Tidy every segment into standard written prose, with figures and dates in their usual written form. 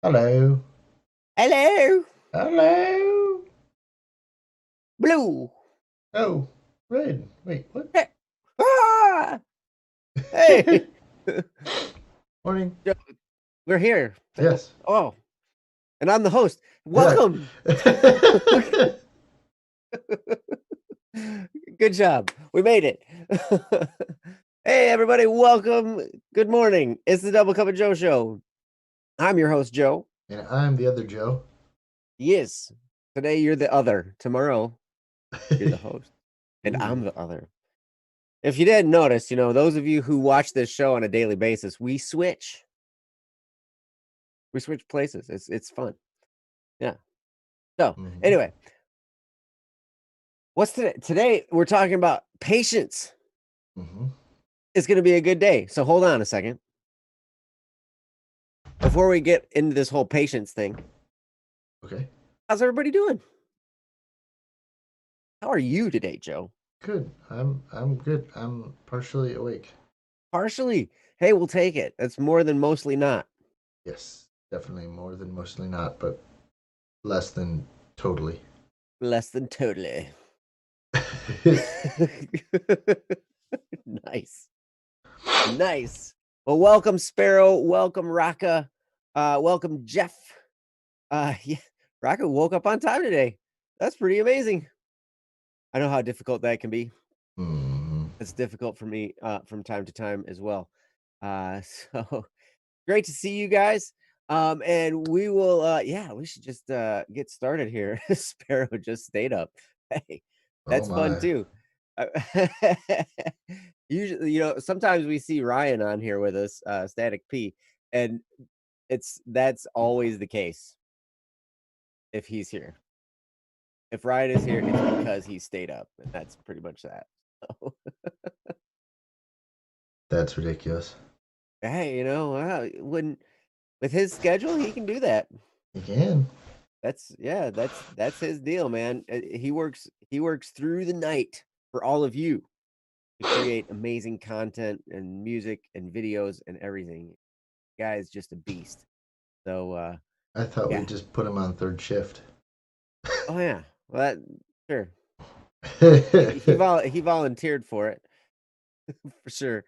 Hello. Hello, Hello. blue. Oh, red. Wait, what? Hey, ah, hey. Morning. Yeah, we're here. Yes. Oh, and I'm the host. Yeah. Welcome. Good job. We made it. Hey, everybody. Welcome. Good morning. It's the Double Cup of Joe show. I'm your host, Joe. And I'm the other Joe. Yes. Today you're the other. Tomorrow you're the host. And I'm Ooh. the other. If you didn't notice, those of you who watch this show on a daily basis, we switch. We switch places. It's fun. Yeah. So Mhm. anyway, what's today? Today we're talking about patience. Mhm. It's going to be a good day. So hold on a second. Before we get into this whole patience thing, Okay. how's everybody doing? How are you today, Joe? Good. I'm good. I'm partially awake. Partially. Hey, we'll take it. That's more than mostly not. Yes. Definitely more than mostly not, but less than totally. Less than totally. Nice. Nice. Well, welcome, Sparrow. Welcome, Raka. Welcome, Jeff. Yeah, Raka woke up on time today. That's pretty amazing. I know how difficult that can be. Mhm. It's difficult for me from time to time as well. So great to see you guys. And we will yeah, we should just get started here. Sparrow just stayed up. Hey, Oh that's fun my. too. Uh, Usually, sometimes we see Ryan on here with us, Static P, and that's always the case if he's here. If Ryan is here, it's because he stayed up, and that's pretty much that. So, That's ridiculous. hey, when with his schedule, he can do that. Again. That's his deal, man. He works through the night for all of you to create amazing content and music and videos and everything. Guy's just a beast. So I thought we yeah. just put him on third shift. Oh yeah. Well, sure. He volunteered for it for sure.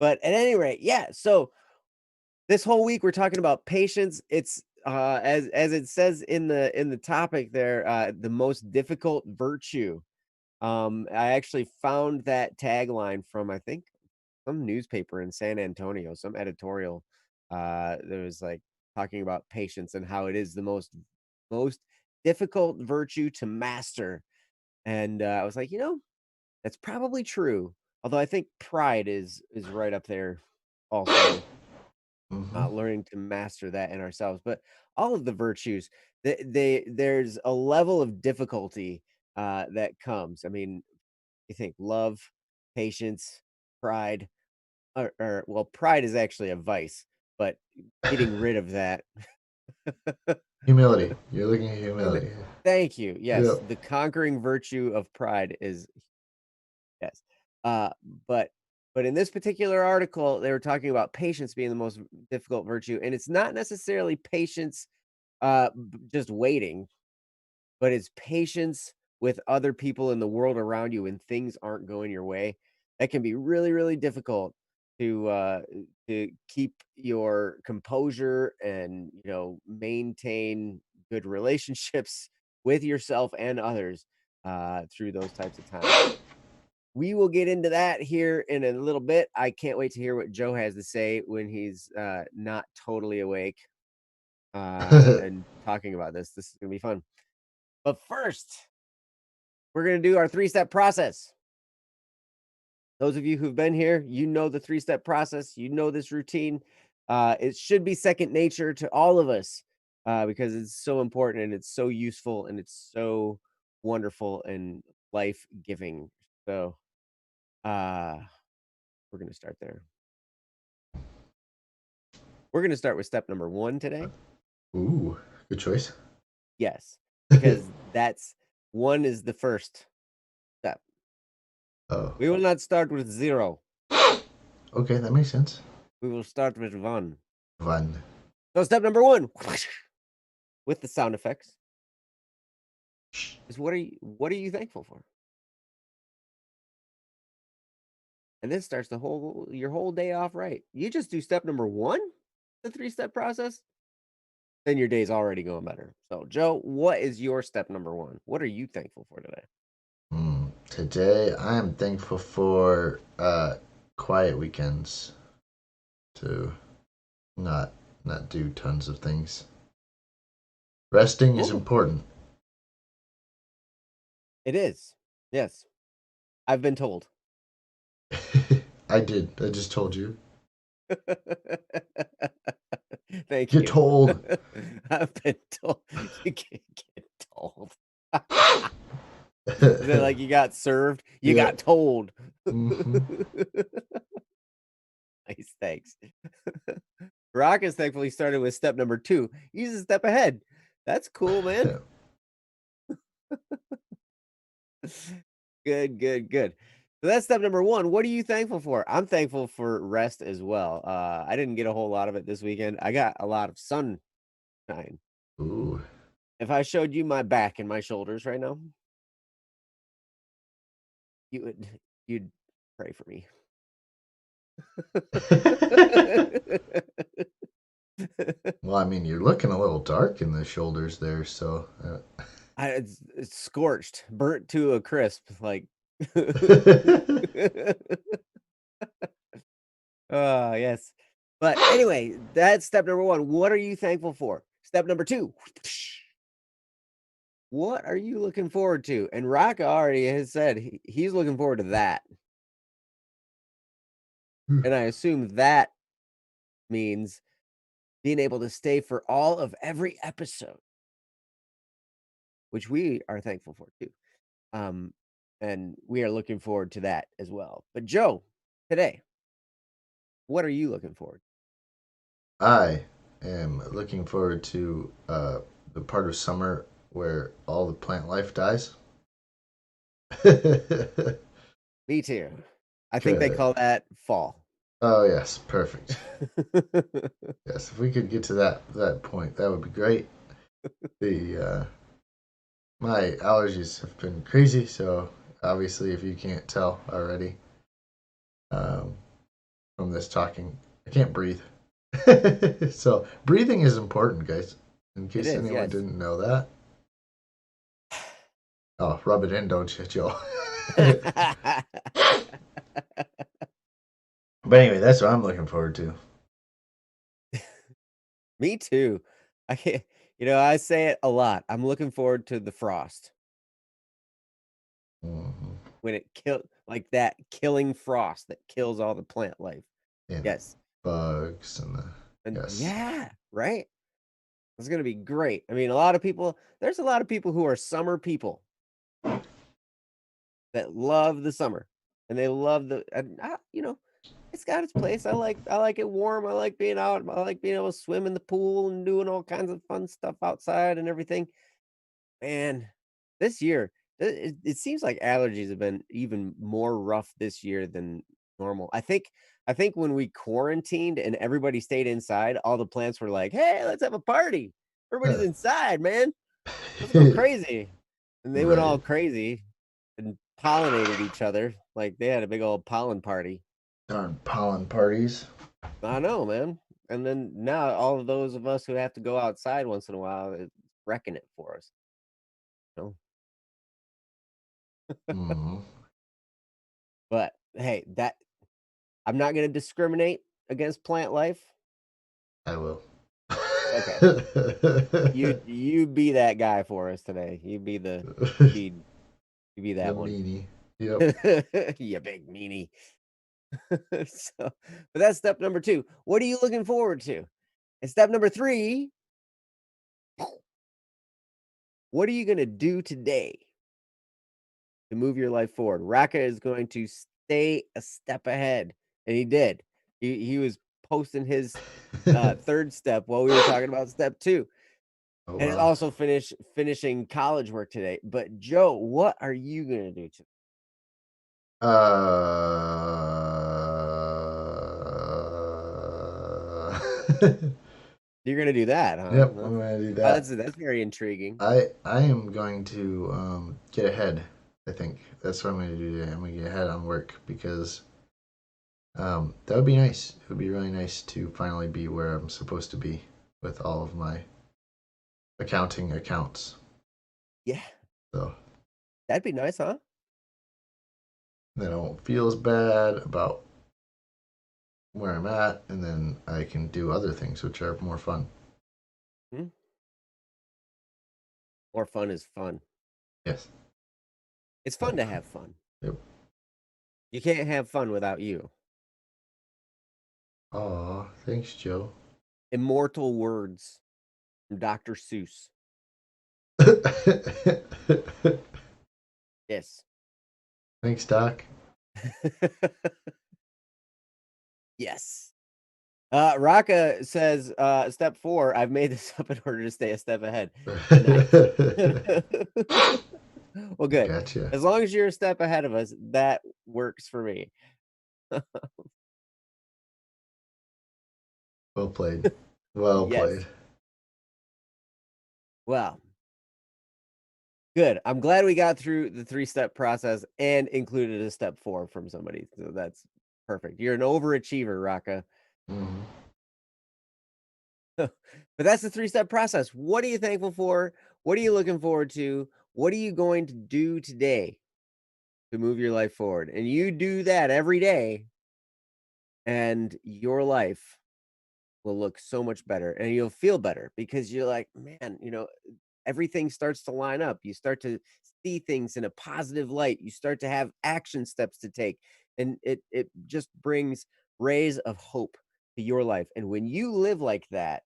But at any rate, yeah. So this whole week we're talking about patience. It's as it says in the topic there, the most difficult virtue. I actually found that tagline from, I think, some newspaper in San Antonio, some editorial that was like talking about patience and how it is the most difficult virtue to master. And I was like, that's probably true. Although I think pride is right up there also, Mhm. learning to master that in ourselves. But all of the virtues, there's a level of difficulty that comes. I mean, you think love, patience, pride, or well, pride is actually a vice, but getting rid of that. Humility. You're looking at Humi- humility. Thank you. Yes, Yep. the conquering virtue of pride is yes. Uh, but but in this particular article, they were talking about patience being the most difficult virtue, and it's not necessarily patience, just waiting, but it's patience with other people in the world around you when things aren't going your way. That can be really, really difficult to keep your composure and maintain good relationships with yourself and others through those types of times. We will get into that here in a little bit. I can't wait to hear what Joe has to say when he's not totally awake and talking about this. This is gonna be fun. But first, we're going to do our 3-step process. Those of you who've been here, you know the 3-step process. You know this routine. It should be second nature to all of us because it's so important and it's so useful and it's so wonderful and life giving. So uh, we're going to start there. We're going to start with step number 1 today. Ooh, good choice. Yes, because that's 1 is the first step. Oh, We will not start with 0. okay, that makes sense. We will start with 1. One. So step number 1, with the sound effects, is what are you thankful for? And this starts your whole day off right. You just do step number 1, the 3-step process, then your day's already going better. So, Joe, what is your step number 1? What are you thankful for today? Today, I am thankful for quiet weekends to not not do tons of things. Resting is Cool. important. It is. Yes. I've been told. I did. I just told you. Thank Get you. told. I've been told. You can't get told. Is it like you got served? You Yeah. got told. Hmm. Nice, thanks. Rock is thankfully started with step number 2. He's a step ahead. That's cool, man. Good, good, good. So that's step number 1. What are you thankful for? I'm thankful for rest as well. I didn't get a whole lot of it this weekend. I got a lot of sunshine. Ooh. If I showed you my back and my shoulders right now, you'd pray for me. Well, I mean, you're looking a little dark in the shoulders there, so. It's scorched, burnt to a crisp, like. Oh, yes. But anyway, that's step number 1. What are you thankful for? Step number 2. What are you looking forward to? And Raka already has said he's looking forward to that. And I assume that means being able to stay for all of every episode, which we are thankful for too. Um, and we are looking forward to that as well. But Joe, today, what are you looking forward I am looking forward to the part of summer where all the plant life dies. Me too. I think they Good. call that fall. Oh yes, perfect. Yes, if we could get to that point, that would be great. The my allergies have been crazy, so obviously, if you can't tell already um, from this talking, I can't breathe. So breathing is important, guys. In It case is, anyone yes. didn't know that. Oh, rub it in, don't you, Joe? But anyway, that's what I'm looking forward to. Me too. I can't, I say it a lot. I'm looking forward to the frost Hmm. when it like that killing frost that kills all the plant life. And the Yes. bugs and the And yes. yeah, right. It's going to be great. I mean, there's a lot of people who are summer people that love the summer and they love it's got its place. I like it warm. I like being out. I like being able to swim in the pool and doing all kinds of fun stuff outside and everything. Man, this year, it seems like allergies have been even more rough this year than normal. I think when we quarantined and everybody stayed inside, all the plants were like, "Hey, let's have a party. Everybody's inside, man. Let's go crazy." And they went all Right. crazy and pollinated each other. Like they had a big old pollen party. Darn pollen parties. I know, man. And then now all of those of us who have to go outside once in a while, it's wrecking it for us. You know? Hmm. But hey, that I'm not going to discriminate against plant life. I will. Okay. You be that guy for us today. You be you be The that one. meanie. Yep. You big meanie. But that's step number 2. What are you looking forward to? And step number 3, what are you going to do today to move your life forward? Raka is going to stay a step ahead, and he did. He was posting his third step while we were talking about step 2. Oh And wow. also finishing college work today. But Joe, what are you gonna do today? Uh, You're gonna do that, huh? Yep, I'm gonna do That's that. very intriguing. I am going to get ahead. I think that's what I'm going to do today. I'm going to get ahead on work because that would be nice. It would be really nice to finally be where I'm supposed to be with all of my accounting accounts. Yeah, So that'd be nice, huh? then I won't feel as bad about where I'm at, and then I can do other things which are more fun. Hmm? More fun is fun. Yes. It's fun to have fun. Yep. You can't have fun without you. Aw, thanks, Joe. Immortal words from Dr. Seuss. Yes. Thanks, Doc. Yes. Raka says, step 4, I've made this up in order to stay a step ahead. Nice. Well, good. Gotcha. As long as you're a step ahead of us, that works for me. Well played. Well Yes. played. Well, good. I'm glad we got through the 3-step process and included a step 4 from somebody. So that's perfect. You're an overachiever, Raka. Mhm. But that's the 3-step process. What are you thankful for? What are you looking forward to? What are you going to do today to move your life forward? And you do that every day, and your life will look so much better and you'll feel better because you're like, man, everything starts to line up. You start to see things in a positive light. You start to have action steps to take, and it just brings rays of hope to your life. And when you live like that,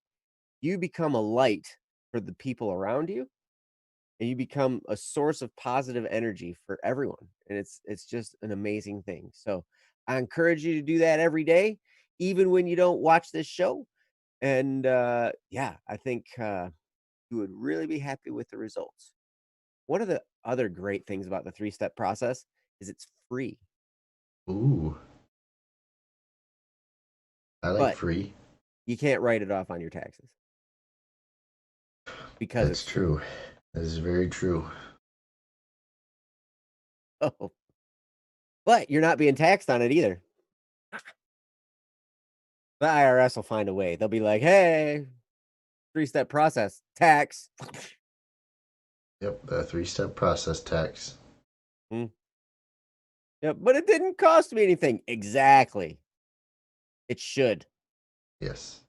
you become a light for the people around you, and you become a source of positive energy for everyone. And it's just an amazing thing. So I encourage you to do that every day, even when you don't watch this show. And yeah, I think you would really be happy with the results. One of the other great things about the 3-step process is it's free, Ooh, I like but free. you can't write it off on your taxes because That's it's free. true. That is very true. Oh, but you're not being taxed on it either. The IRS will find a way. They'll be like, hey, 3-step process, tax. Yep, the three-step process tax. Hmm. Yep, but it didn't cost me anything. Exactly. It should. Yes.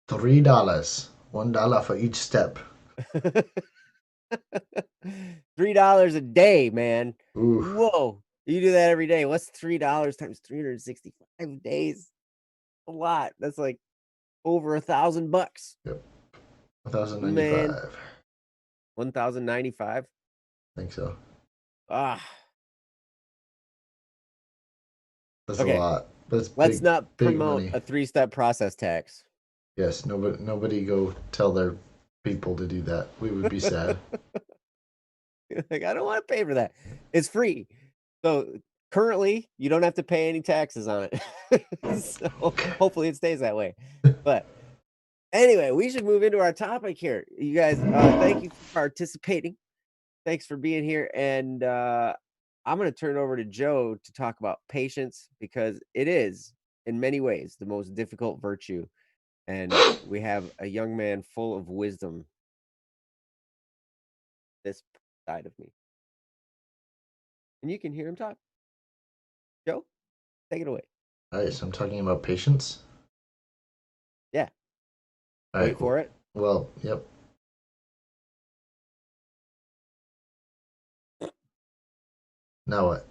$3. $1 for each step. $3 a day, man. Ooh. Whoa. You do that every day. What's $3 times 365 days? A lot. That's like over $1,000. Yep. Man, 1,095. 1,095. I think so. Ah, That's a okay. lot. That's Let's big, not big promote money. a 3-step process tax. Yes, nobody go tell their people to do that. We would be sad. Like, I don't want to pay for that. It's free. So currently, you don't have to pay any taxes on it. So Okay. hopefully it stays that way. But anyway, we should move into our topic here. You guys, thank you for participating. Thanks for being here. And I'm going to turn it over to Joe to talk about patience because it is, in many ways, the most difficult virtue. And we have a young man full of wisdom this side of me. And you can hear him talk. Joe, take it away. All right, so I'm talking about patience. Yeah, All right. wait for it. Well, yep. Now what?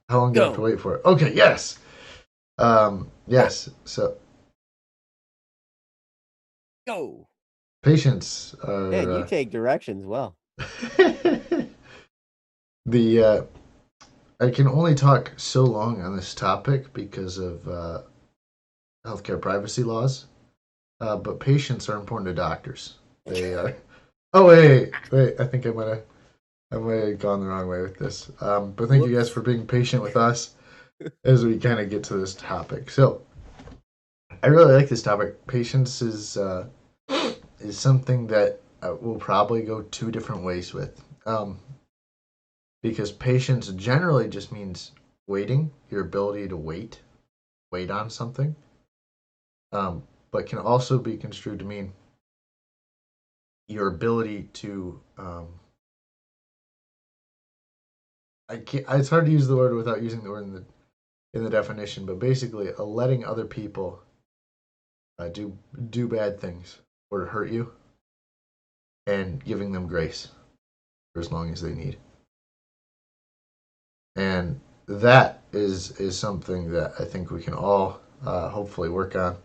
How long do I have to Go, wait for it? Okay, yes. ah, Yes. So go. patience Man, are you take directions well. the I can only talk so long on this topic because of healthcare privacy laws. But patients are important to doctors. They are. Oh wait! I think I might have gone the wrong way with this. But thank you guys Whoops. for being patient with us as we kind of get to this topic. So I really like this topic. Patience is something that we'll probably go two different ways with. Because patience generally just means waiting, your ability to wait on something, but can also be construed to mean your ability to. I can't. It's hard to use the word without using the word in the definition, but basically, letting other people do bad things or hurt you, and giving them grace for as long as they need. And that is something that I think we can all hopefully work on.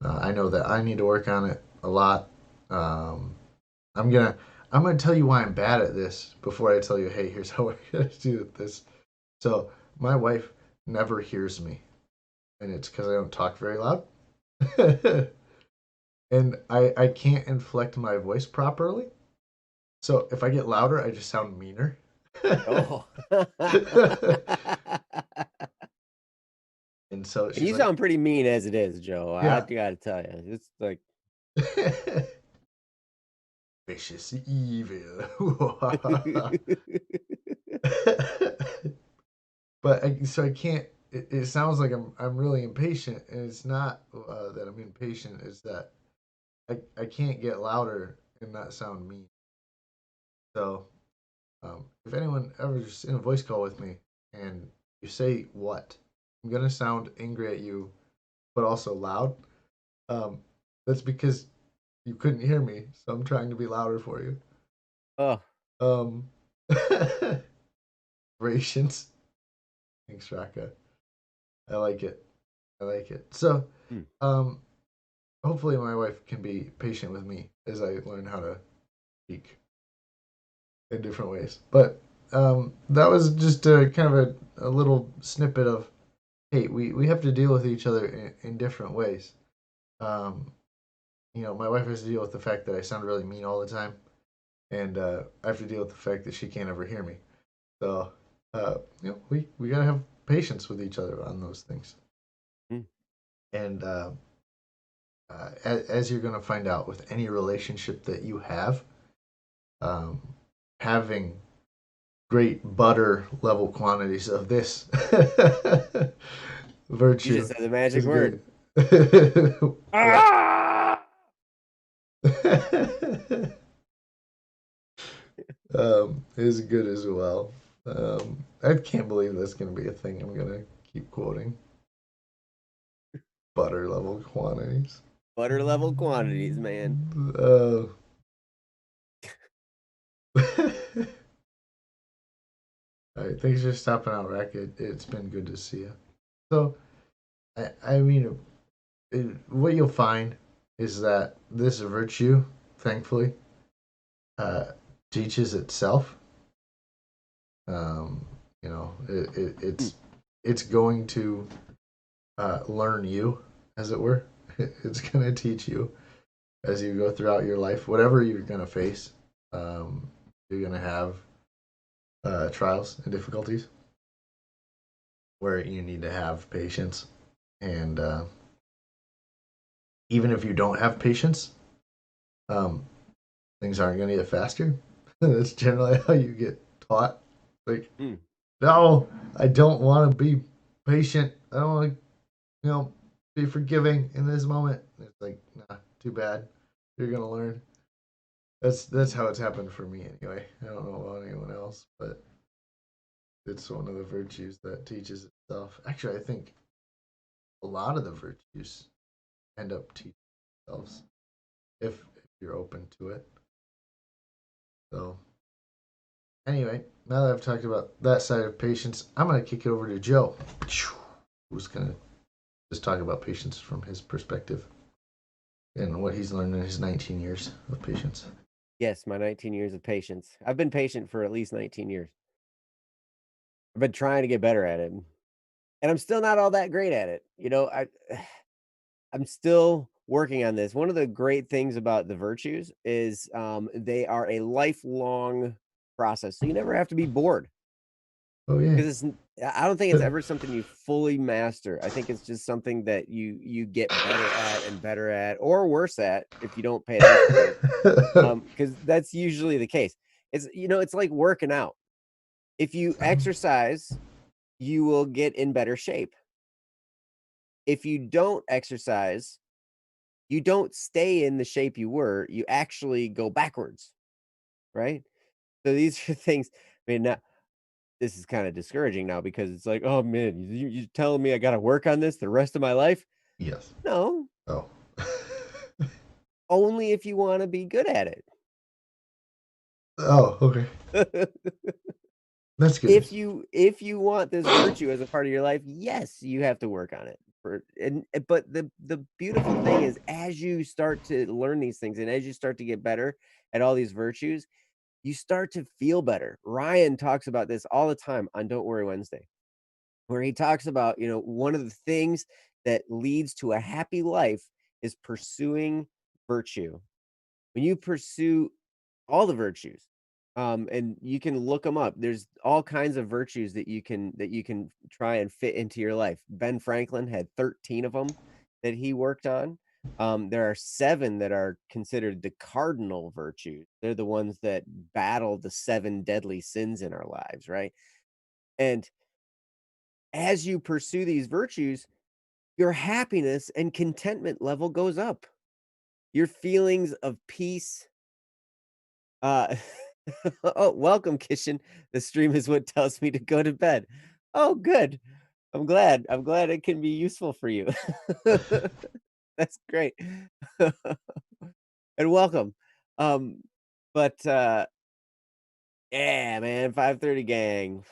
I know that I need to work on it a lot. Um, I'm gonna I'm gonna tell you why I'm bad at this before I tell you, hey, here's how we're gonna do this. So my wife never hears me, and it's because I don't talk very loud, and I can't inflect my voice properly. So if I get louder, I just sound meaner. Oh. And so And she's you like, sound pretty mean as it is, Joe. I yeah. gotta tell you, it's like Vicious evil. But so I can't. It sounds like I'm really impatient, and it's not that I'm impatient. It's that I can't get louder and not sound mean. So if anyone ever just in a voice call with me and you say what, I'm gonna sound angry at you, but also loud. Um, that's because you couldn't hear me, so I'm trying to be louder for you. oh, Um, Rations. Thanks, Raka. I like it. I like it. So, hmm. um, hopefully, my wife can be patient with me as I learn how to speak in different ways. But that was just a kind of a little snippet of hey, we have to deal with each other in different ways. Um, my wife has to deal with the fact that I sound really mean all the time, and I have to deal with the fact that she can't ever hear me. So, we gotta have patience with each other on those things. Hmm. And as you're gonna find out with any relationship that you have, um, having great butter level quantities of this You just virtue said the magic is word. good. What? Ah! Is good as well. I can't believe that's going to be a thing I'm going to keep quoting. Butter level quantities. Butter level quantities, man. Uh, all right, thanks for stopping out, Rack. It's been good to see you. So, I mean, what you'll find is that this virtue, thankfully, uh, teaches itself. Um, Hmm. it's going to learn you, as it were. It's going to teach you as you go throughout your life, whatever you're going to face. Um, you're going to have trials and difficulties where you need to have patience. And even if you don't have patience, um, things aren't going to get faster. That's generally how you get taught. Like, Hmm. no, I don't want to be patient. I don't want to, be forgiving in this moment. It's like, nah, too bad. You're going to learn. That's how it's happened for me anyway. I don't know about anyone else, but it's one of the virtues that teaches itself. Actually, I think a lot of the virtues end up teaching themselves if you're open to it. So anyway, now that I've talked about that side of patience, I'm gonna kick it over to Joe, who's gonna just talk about patience from his perspective and what he's learned in his 19 years of patience. Yes, my 19 years of patience. I've been patient for at least 19 years. I've been trying to get better at it, and I'm still not all that great at it. I'm still working on this. One of the great things about the virtues is they are a lifelong process. So you never have to be bored Oh yeah, because I don't think it's ever something you fully master. I think it's just something that you get better at, or worse at if you don't pay attention to it. Because that's usually the case. It's like working out. If you exercise, you will get in better shape. If you don't exercise, you don't stay in the shape you were, you actually go backwards, right? So these are things. I mean, now this is kinda discouraging now because it's like, "Oh, man, you telling me I gotta work on this the rest of my life?" Yes. No, Oh. only if you wanna be good at Oh, okay. it. That's good. If you want this virtue as a part of your life, yes, you have to work on it but the beautiful thing is as you start to learn these things and as you start to get better at all these virtues, you start to feel better. Ryan talks about this all the time on Don't Worry Wednesday, where he talks about, one of the things that leads to a happy life is pursuing virtue. When you pursue all the virtues, and you can look them up. There's all kinds of virtues that you can try and fit into your life. Ben Franklin had 13 of them that he worked on. There are 7 that are considered the cardinal virtues. They're the ones that battle the 7 deadly sins in our lives, right? And as you pursue these virtues, your happiness and contentment level goes up. Your feelings of peace. Uh, oh, welcome, Kishan. The stream is what tells me to go to bed. Oh, good. I'm glad. I'm glad it can be useful for you. That's great. And welcome. Um, but yeah, man, 5:30 gang.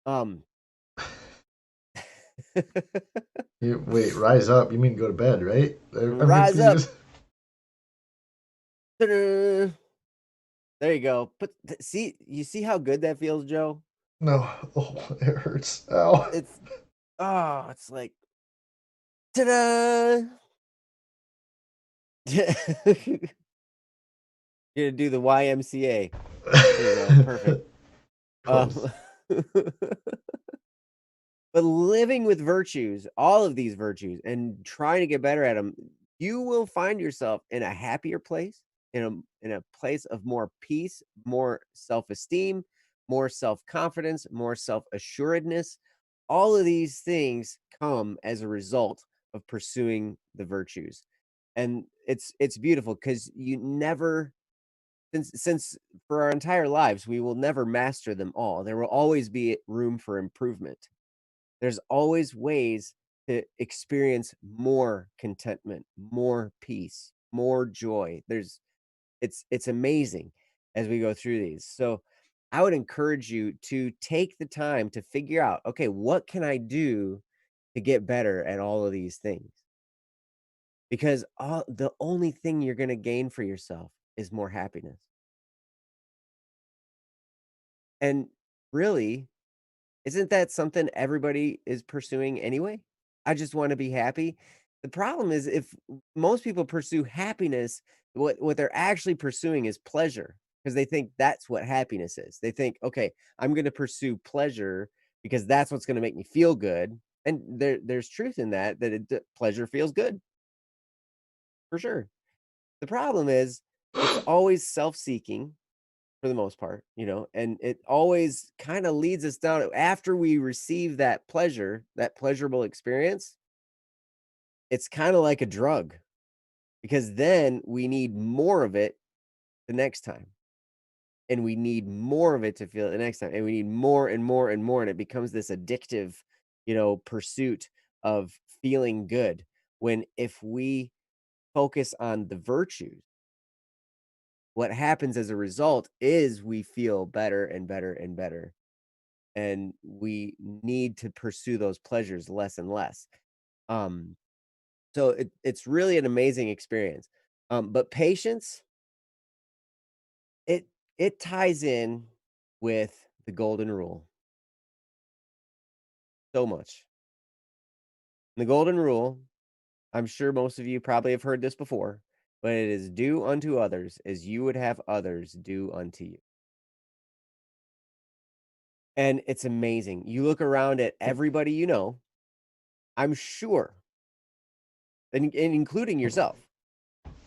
Um, Wait, rise up. You mean go to bed, right? I'm rise up. confused. Ta-da! There you go. See, you see how good that feels, Joe? No. Oh, it hurts. Ow. It's it's like ta-da! You're gonna do the YMCA. There you go, perfect. Close. Um, but living with virtues, all of these virtues, and trying to get better at them, you will find yourself in a happier place, in a place of more peace, more self-esteem, more self-confidence, more self-assuredness. All of these things come as a result of pursuing the virtues. And it's beautiful because you never since for our entire lives we will never master them all. There will always be room for improvement. There's always ways to experience more contentment, more peace, more joy. It's amazing as we go through these. So I would encourage you to take the time to figure out, okay, what can I do to get better at all of these things? Because the only thing you're going to gain for yourself is more happiness. And really, isn't that something everybody is pursuing anyway? I just want to be happy. The problem is if most people pursue happiness, what they're actually pursuing is pleasure because they think that's what happiness is. They think, okay, I'm going to pursue pleasure because that's what's going to make me feel good. And there's truth in that pleasure feels good for sure. The problem is it's always self-seeking for the most part, and it always kind of leads us down after we receive that pleasure, that pleasurable experience. It's kind of like a drug because then we need more of it the next time, and we need more of it to feel it the next time, and we need more and more and more, and it becomes this addictive, pursuit of feeling good. When if we focus on the virtues, what happens as a result is we feel better and better and better, and we need to pursue those pleasures less and less. Um, so it's really an amazing experience. But patience, it it ties in with the golden rule so much. The golden rule, I'm sure most of you probably have heard this before, but it is do unto others as you would have others do unto you. And it's amazing. You look around at everybody you know, I'm sure, and including yourself,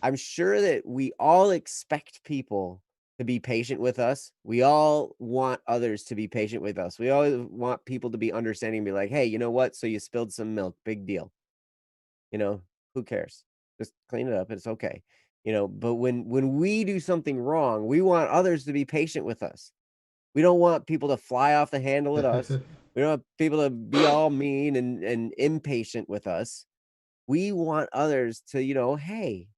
I'm sure that we all expect people to be patient with us. We all want others to be patient with us. We all want people to be understanding and be like, "Hey, you know what? So you spilled some milk, big deal. You know, who cares? Just clean it up. It's okay." But when we do something wrong, we want others to be patient with us. We don't want people to fly off the handle at us. We don't want people to be all mean and impatient with us. We want others to, hey,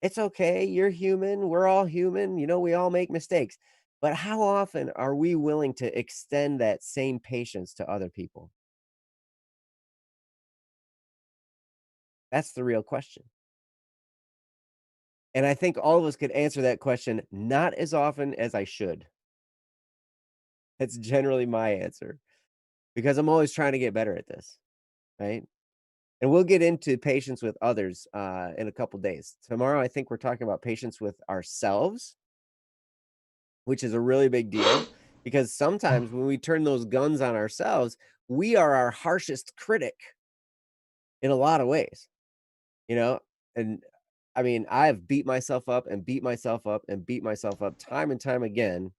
it's okay. You're human. We're all human. We all make mistakes. But how often are we willing to extend that same patience to other people? That's the real question. And I think all of us could answer that question not as often as I should. That's generally my answer because I'm always trying to get better at this, right? And we'll get into patience with others in a couple days. Tomorrow, I think we're talking about patience with ourselves, which is a really big deal because sometimes when we turn those guns on ourselves, we are our harshest critic in a lot of ways, you know? And I mean, I've beat myself up and beat myself up and beat myself up time and time again,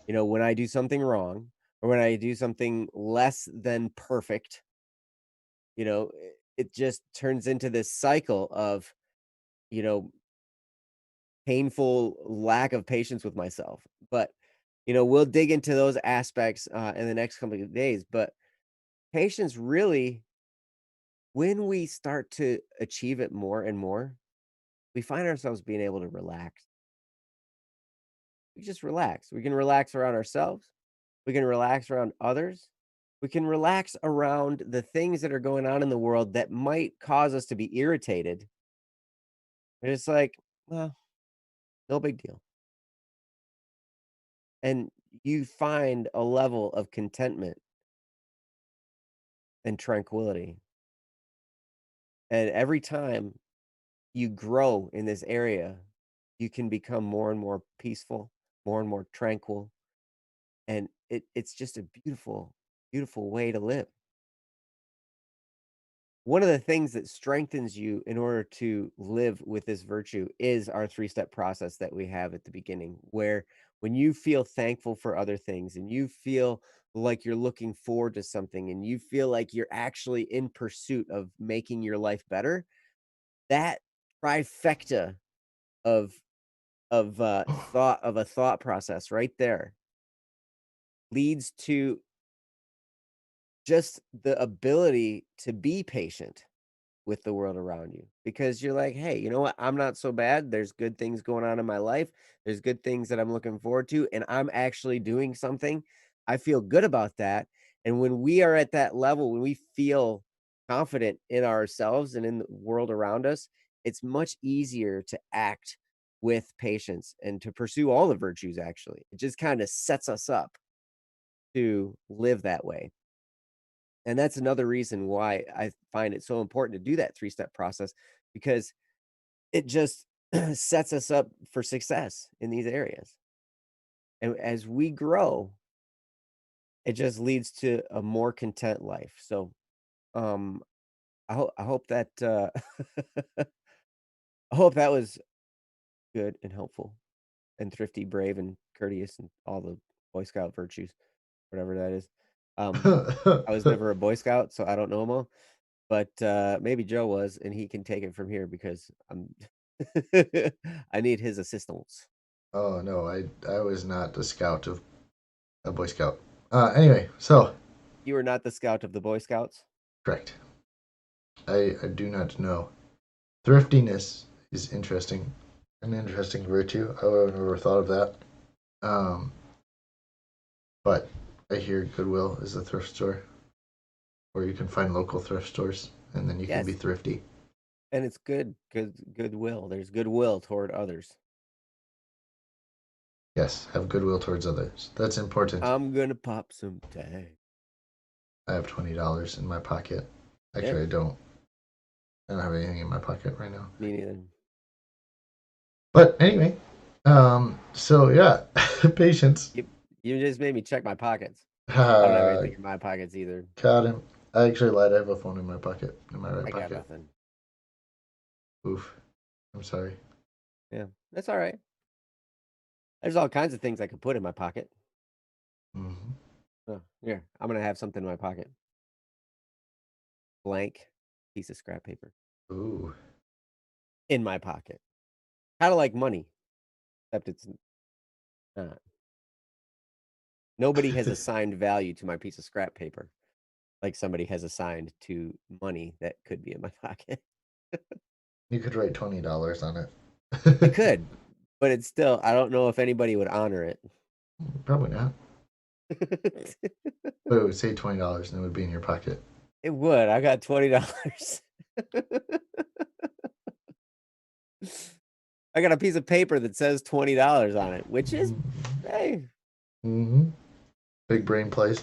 when I do something wrong or when I do something less than perfect, it just turns into this cycle of, you know, painful lack of patience with myself. But, we'll dig into those aspects in the next couple of days. But patience really, when we start to achieve it more and more, we find ourselves being able to relax. We just relax. We can relax around ourselves. We can relax around others. We can relax around the things that are going on in the world that might cause us to be irritated. And it's like, well, no big deal. And you find a level of contentment and tranquility. And every time you grow in this area, you can become more and more peaceful, more and more tranquil. And it's just a beautiful, beautiful way to live. One of the things that strengthens you in order to live with this virtue is our three-step process that we have at the beginning, where when you feel thankful for other things and you feel like you're looking forward to something and you feel like you're actually in pursuit of making your life better, that trifecta of a thought process right there leads to just the ability to be patient with the world around you because you're like, hey, you know what? I'm not so bad. There's good things going on in my life. There's good things that I'm looking forward to, and I'm actually doing something. I feel good about that. And when we are at that level, when we feel confident in ourselves and in the world around us, it's much easier to act with patience and to pursue all the virtues, actually. It just kind of sets us up to live that way. And that's another reason why I find it so important to do that three-step process because it just sets us up for success in these areas. And as we grow, it just leads to a more content life. So, um, I hope that I hope that was good and helpful and thrifty, brave, and courteous, and all the Boy Scout virtues, whatever that is. Um, I was never a Boy Scout, so I don't know them all. But, maybe Joe was, and he can take it from here because I'm I need his assistance. Oh no, I was not a scout of a Boy Scout. Anyway, so You are not the scout of the Boy Scouts? correct. I do not know. Thriftiness is interesting, an interesting virtue. I would have never thought of that. Um, but I hear Goodwill is a thrift store where you can find local thrift stores, and then you can be Yes, thrifty. and it's goodwill. There's goodwill toward others. Yes, have goodwill towards others. That's important. I'm gonna pop some tag. I have $20 in my pocket. Yeah, Actually, I don't. I don't have anything in my pocket right now. me neither. But anyway, so yeah, patience. You you just made me check my pockets. I don't have Uh, anything in my pockets either. Caught him. I actually lied. I have a phone in my pocket, in my right I got pocket. nothing. Oof. I'm sorry. Yeah, that's all right. There's all kinds of things I could put in my pocket. Hmm. Oh, here, I'm gonna have something in my pocket. Blank piece of scrap paper Ooh. in my pocket. Kind of like money, except it's not. Nobody has assigned value to my piece of scrap paper like somebody has assigned to money that could be in my pocket. You could write $20 on You it. could, but it's still, I don't know if anybody would honor it. Probably not. But it would say $20 and it would be in your pocket. It would. I got $20. I got a piece of paper that says $20 on it, which is, hey. Mm-hmm. Big brain plays.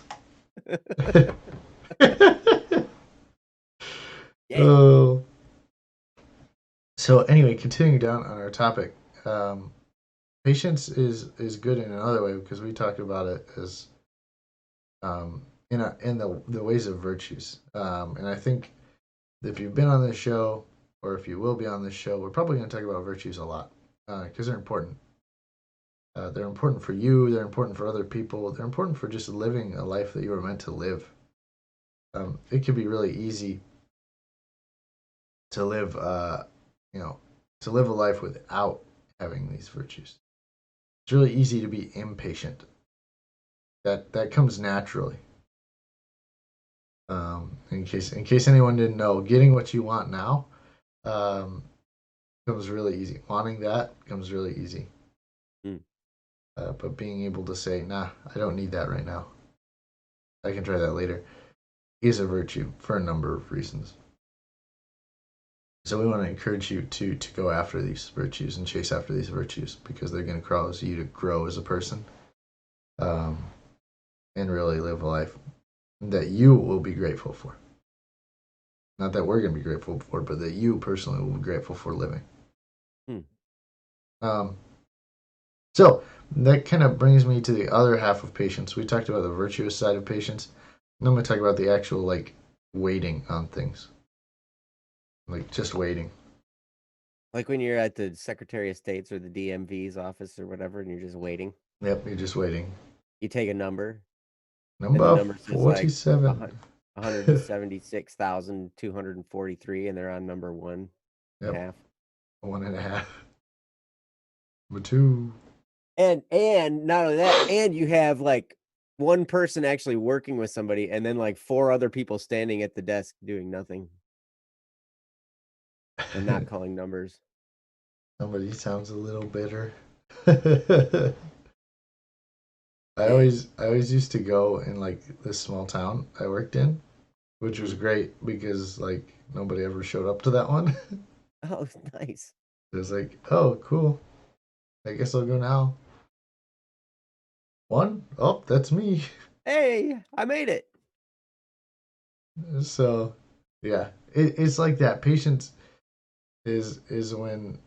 Yeah. Oh. So anyway, continuing down on our topic, um, patience is good in another way because we talked about it as in the ways of virtues, and I think if you've been on this show or if you will be on this show, we're probably going to talk about virtues a lot because they're important. They're important for you. They're important for other people. They're important for just living a life that you were meant to live. It can be really easy to live, you know, to live a life without having these virtues. It's really easy to be impatient. That comes naturally. In case anyone didn't know, getting what you want now um, comes really easy. Wanting that comes really easy. Mm. But being able to say, "Nah, I don't need that right now. I can try that later," is a virtue for a number of reasons. So we want to encourage you to go after these virtues and chase after these virtues because they're going to cause you to grow as a person, um, and really live a life that you will be grateful for. Not that we're going to be grateful for, but that you personally will be grateful for living. Hmm. Um, so that kind of brings me to the other half of patience. We talked about the virtuous side of patience. And I'm going to talk about the actual like waiting on things, like just waiting. Like when you're at the Secretary of State's or the DMV's office or whatever, and you're just waiting. Yep, you're just waiting. You take a number, and the Number number says like a 47. 176,243, and they're on number one and a Yep, half. one and a half. Number two. And not only that, and you have like one person actually working with somebody, and then like four other people standing at the desk doing nothing and not calling numbers. Somebody sounds a little bitter. Yeah. I always used to go in like this small town I worked in, which was Mm. great because like nobody ever showed up to that one. Oh, nice. It was like, oh, cool. I guess I'll go now. One? Oh, that's me. Hey, I made it. So, yeah, it's like that. Patience is when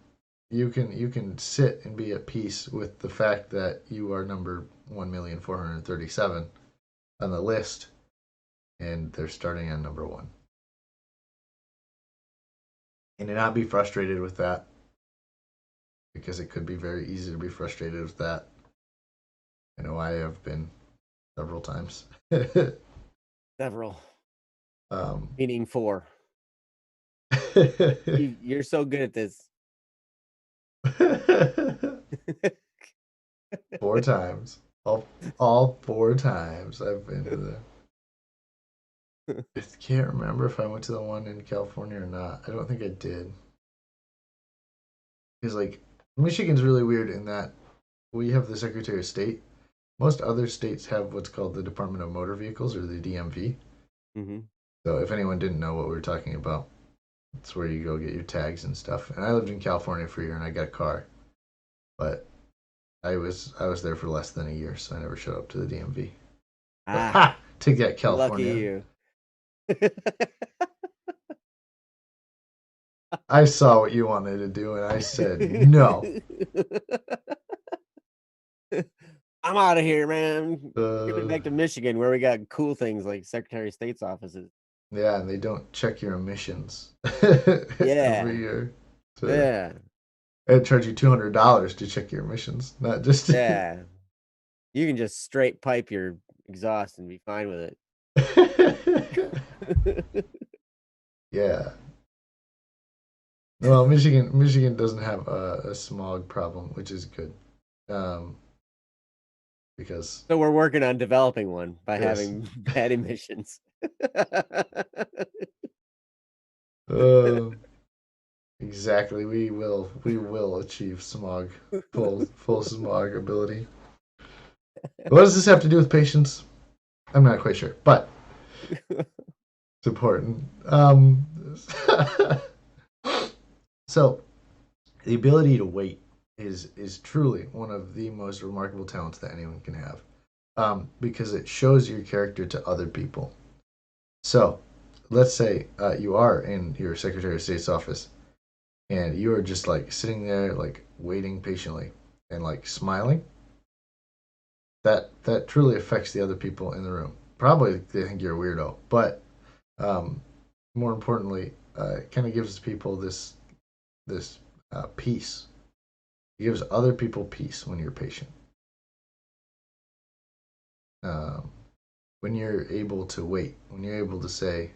you can sit and be at peace with the fact that you are number 1,437 on the list, and they're starting on number one, and to not be frustrated with that because it could be very easy to be frustrated with that. I know I have been several times. Several, um, meaning four. You're so good at this. 4 times. All 4 times I've been to the. I can't remember if I went to the one in California or not. I don't think I did. Because like Michigan's really weird in that we have the Secretary of State. Most other states have what's called the Department of Motor Vehicles or the DMV. Hmm. So if anyone didn't know what we were talking about, it's where you go get your tags and stuff. And I lived in California for a year and I got a car, but I was there for less than a year, so I never showed up to the DMV. But Ah, ha! To get lucky California. you. I saw what you wanted to do and I said no. I'm out of here, man. Give me Uh, back to Michigan where we got cool things like Secretary of State's offices. yeah, and they don't check your emissions every Yeah. year. To Yeah. and charge you $200 to check your emissions, not just. Yeah. You can just straight pipe your exhaust and be fine with it. Yeah. Well, Michigan doesn't have a smog problem, which is good. Um, because So we're working on developing one by yes, having bad emissions. uh, exactly. We will achieve smog, full smog ability. What does this have to do with patience? I'm not quite sure, but it's important. So the ability to wait is truly one of the most remarkable talents that anyone can have, because it shows your character to other people. So let's say you are in your Secretary of State's office and you are just like sitting there like waiting patiently and like smiling. That truly affects the other people in the room. Probably they think you're a weirdo, but um, more importantly, it kind of gives people this peace. It gives other people peace when you're patient. Um, when you're able to wait, when you're able to say,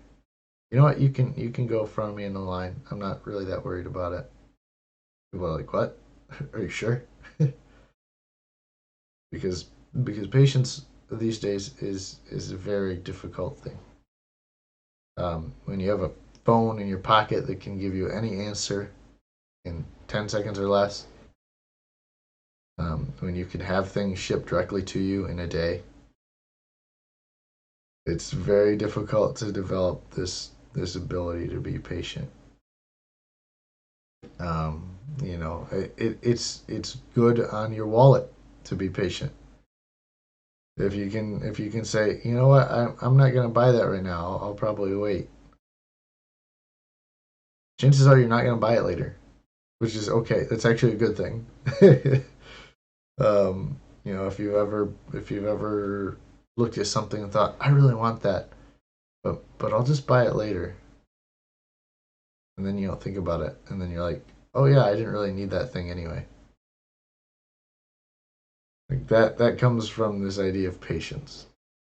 you know what, you can go in front of me in the line. I'm not really that worried about it. People are like, what? Are you sure? because because patience these days is a very difficult thing. When you have a phone in your pocket that can give you any answer in 10 seconds or less, when you can have things shipped directly to you in a day, it's very difficult to develop this ability to be patient. Um, it's good on your wallet to be patient. If you can say, you know what, I'm not gonna buy that right now. I'll probably wait. Chances are you're not gonna buy it later, which is okay. That's actually a good thing. If you've ever looked at something and thought, I really want that, but I'll just buy it later, and then you don't think about it, and then you're like, oh yeah, I didn't really need that thing anyway. Like that comes from this idea of patience,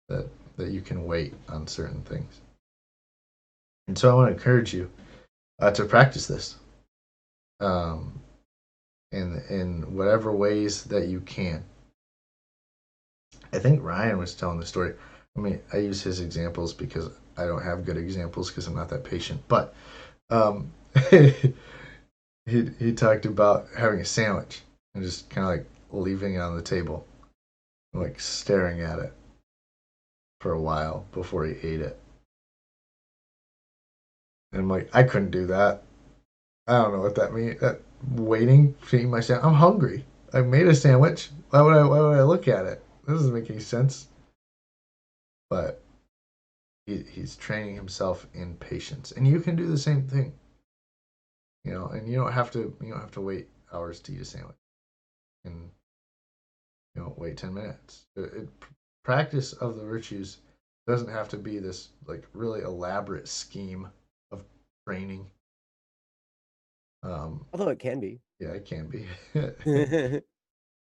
that you can wait on certain things. And so I want to encourage you to practice this, um, in whatever ways that you can. I think Ryan was telling the story. I mean, I use his examples because I don't have good examples because I'm not that patient. But um, he talked about having a sandwich and just kind of like leaving it on the table, like staring at it for a while before he ate it. And I'm like, I couldn't do that. I don't know what that means. That waiting to eat my sandwich. I'm hungry. I made a sandwich. Why would I look at it? That doesn't make any sense. But he's training himself in patience, and you can do the same thing. And you don't have to wait hours to eat a sandwich, and wait 10 minutes. Practice of the virtues doesn't have to be this like really elaborate scheme of training. Um, Although it can be. yeah, it can be.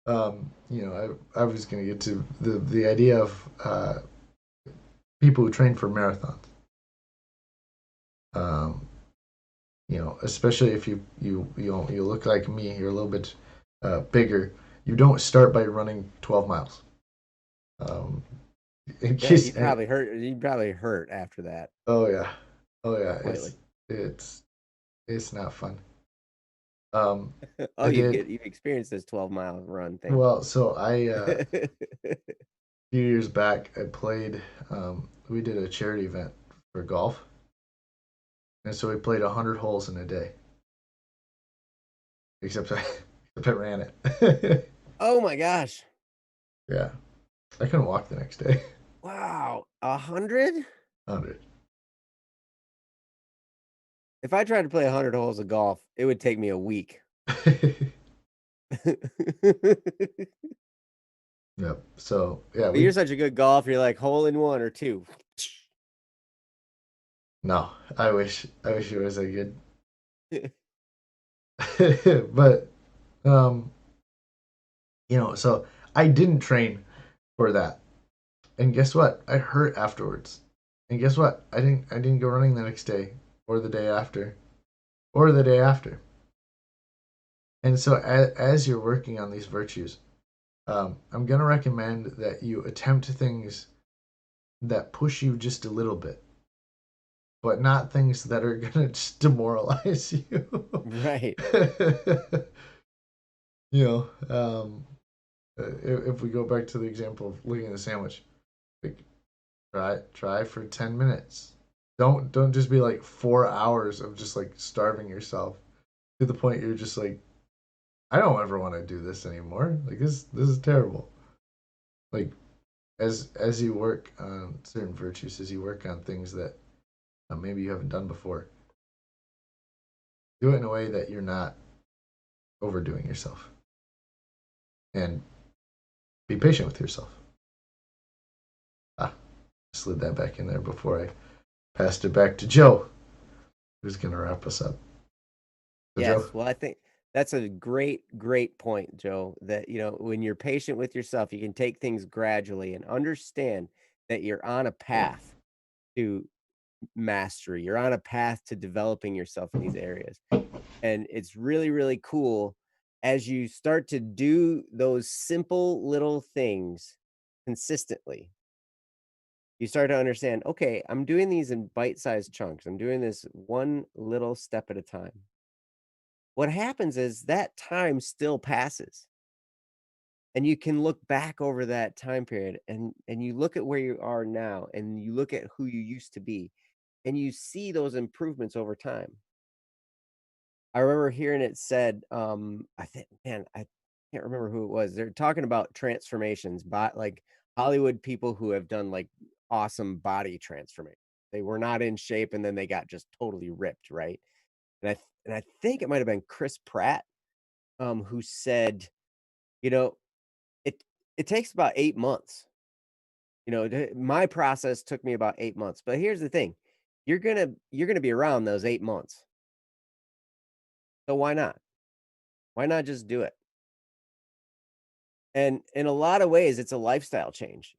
I was going to get to the idea of people who train for marathons. Um, especially if you look like me, you're a little bit bigger. You don't start by running 12 miles. Um, in Yeah, case, you'd probably hurt after that oh yeah, oh yeah, slightly. it's it's not fun. Um, Oh, I did you've experienced this 12-mile run thing. well. So a few years back, I played. We did a charity event for golf, and so we played 100 holes in a day. Except I, except I ran it. Oh my gosh. Yeah, I couldn't walk the next day. Wow. 100? 100. If I tried to play 100 holes of golf, it would take me a week. Yep. So yeah, But you're we such a good golfer. You're like hole in one or two. no. I wish it was a good, but um, so I didn't train for that, and guess what? I hurt afterwards, and guess what? I didn't go running the next day, or the day after, or the day after. And so as you're working on these virtues, I'm gonna recommend that you attempt things that push you just a little bit, but not things that are gonna just demoralize you. Right. you know, um, if we go back to the example of looking at the sandwich, like try for 10 minutes. Don't just be like 4 hours of just like starving yourself to the point you're just like, I don't ever want to do this anymore. Like this is terrible. Like as you work on certain virtues, as you work on things that maybe you haven't done before, do it in a way that you're not overdoing yourself, and be patient with yourself. Ah, slid that back in there before I passed it back to Joe, who's going to wrap us up. So, Joe. Yes. Well, I think that's a great, great point, Joe, that, when you're patient with yourself, you can take things gradually and understand that you're on a path to mastery. You're on a path to developing yourself in these areas. And it's really, really cool as you start to do those simple little things consistently. You start to understand, okay, I'm doing these in bite-sized chunks. I'm doing this one little step at a time. What happens is that time still passes, and you can look back over that time period, and you look at where you are now, and you look at who you used to be, and you see those improvements over time. I remember hearing it said, I think, man, I can't remember who it was. They're talking about transformations, but like Hollywood people who have done like awesome body transformation. They were not in shape and then they got just totally ripped, right? And I think it might have been Chris Pratt, who said, you know, it it takes about 8 months. My process took me about 8 months. But here's the thing: you're gonna be around those 8 months. So why not? Why not just do it? And in a lot of ways, it's a lifestyle change.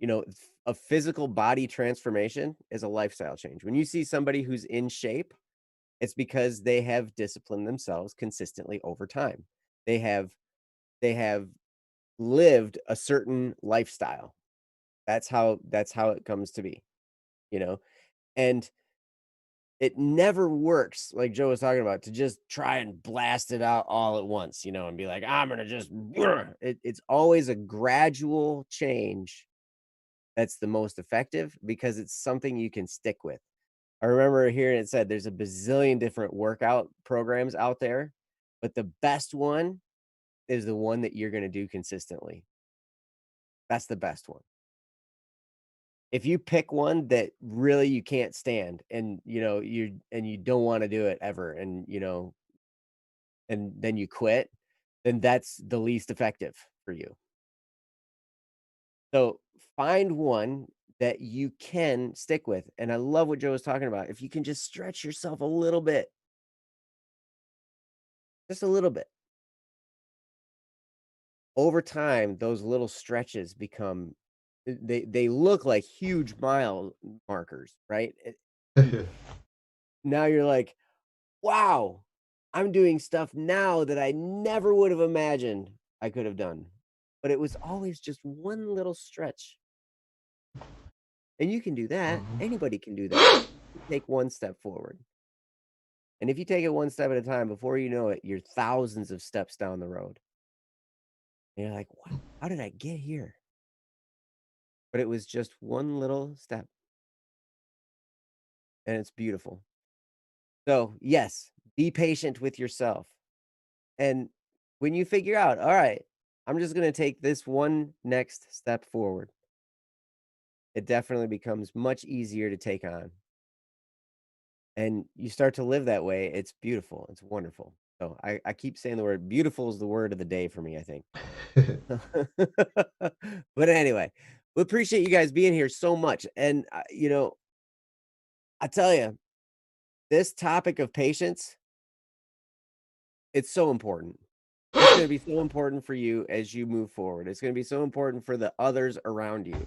A physical body transformation is a lifestyle change. When you see somebody who's in shape, it's because they have disciplined themselves consistently over time. They have they have lived a certain lifestyle. That's how it comes to be, you know. And it never works, like Joe was talking about, to just try and blast it out all at once, and be like, I'm gonna just it's always a gradual change that's the most effective because it's something you can stick with. I remember hearing it said there's a bazillion different workout programs out there, but the best one is the one that you're going to do consistently. That's the best one. If you pick one that really you can't stand and you don't want to do it ever and then you quit, then that's the least effective for you. So find one that you can stick with. And I love what Joe was talking about. If you can just stretch yourself a little bit, just a little bit, over time, those little stretches become they look like huge mile markers, right? And now you're like, wow, I'm doing stuff now that I never would have imagined I could have done. But it was always just one little stretch. And you can do that. Mhm. Anybody can do that. Take one step forward. And if you take it one step at a time, before you know it, you're thousands of steps down the road. And you're like, wow, how did I get here? But it was just one little step, and it's beautiful. So, yes, be patient with yourself. And when you figure out, all right, I'm just going to take this one next step forward, it definitely becomes much easier to take on. And you start to live that way. It's beautiful. It's wonderful. So I keep saying the word beautiful is the word of the day for me, I think. But anyway, we appreciate you guys being here so much. And, I tell you, this topic of patience, it's so important. It's going to be so important for you as you move forward. It's going to be so important for the others around you.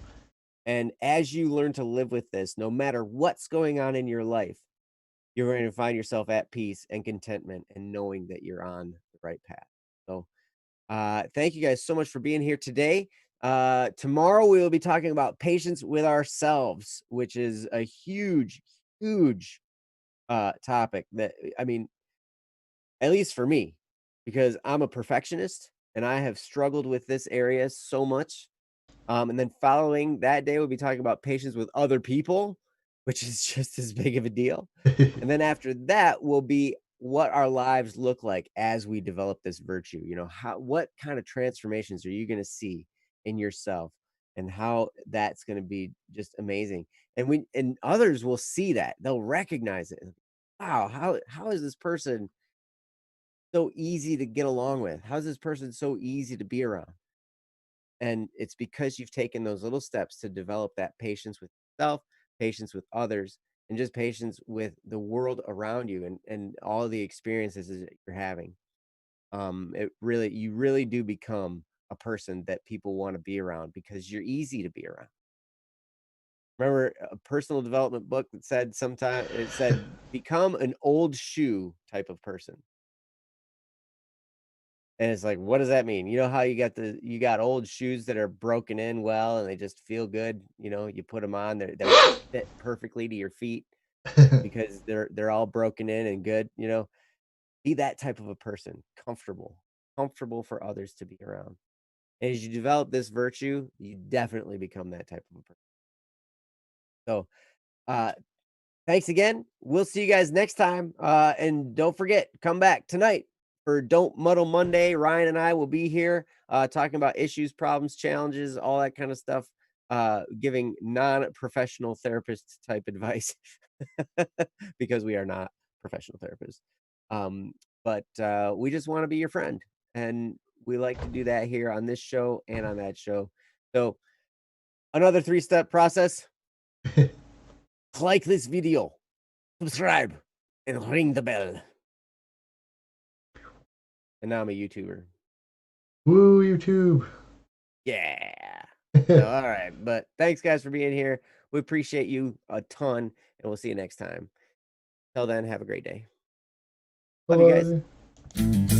And as you learn to live with this, no matter what's going on in your life, you're going to find yourself at peace and contentment and knowing that you're on the right path. So, thank you guys so much for being here today. Tomorrow we will be talking about patience with ourselves, which is a huge, huge topic that, I mean, at least for me, because I'm a perfectionist and I have struggled with this area so much. And then following that day, we'll be talking about patience with other people, which is just as big of a deal. And then after that will be what our lives look like as we develop this virtue. What kind of transformations are you going to see in yourself and how that's going to be just amazing. And others will see that. They'll recognize it. Wow, how is this person so easy to get along with? How is this person so easy to be around? And it's because you've taken those little steps to develop that patience with yourself, patience with others, and just patience with the world around you and all the experiences that you're having. You really do become a person that people want to be around because you're easy to be around. Remember a personal development book that said it said become an old shoe type of person. And it's like, what does that mean? You know how you got old shoes that are broken in well and they just feel good. You put them on, they fit perfectly to your feet because they're all broken in and good. Be that type of a person, comfortable for others to be around. And as you develop this virtue, you definitely become that type of a person. So, uh, thanks again. We'll see you guys next time. And don't forget, come back tonight for Don't Muddle Monday. Ryan and I will be here talking about issues, problems, challenges, all that kind of stuff, giving non-professional therapist type advice because we are not professional therapists. But we just want to be your friend. And we like to do that here on this show and on that show. So another 3-step process. Like this video, subscribe, and ring the bell. And now I'm a YouTuber. Woo, YouTube. Yeah. So, all right. But thanks, guys, for being here. We appreciate you a ton, and we'll see you next time. Till then, have a great day. Bye Love you guys. bye.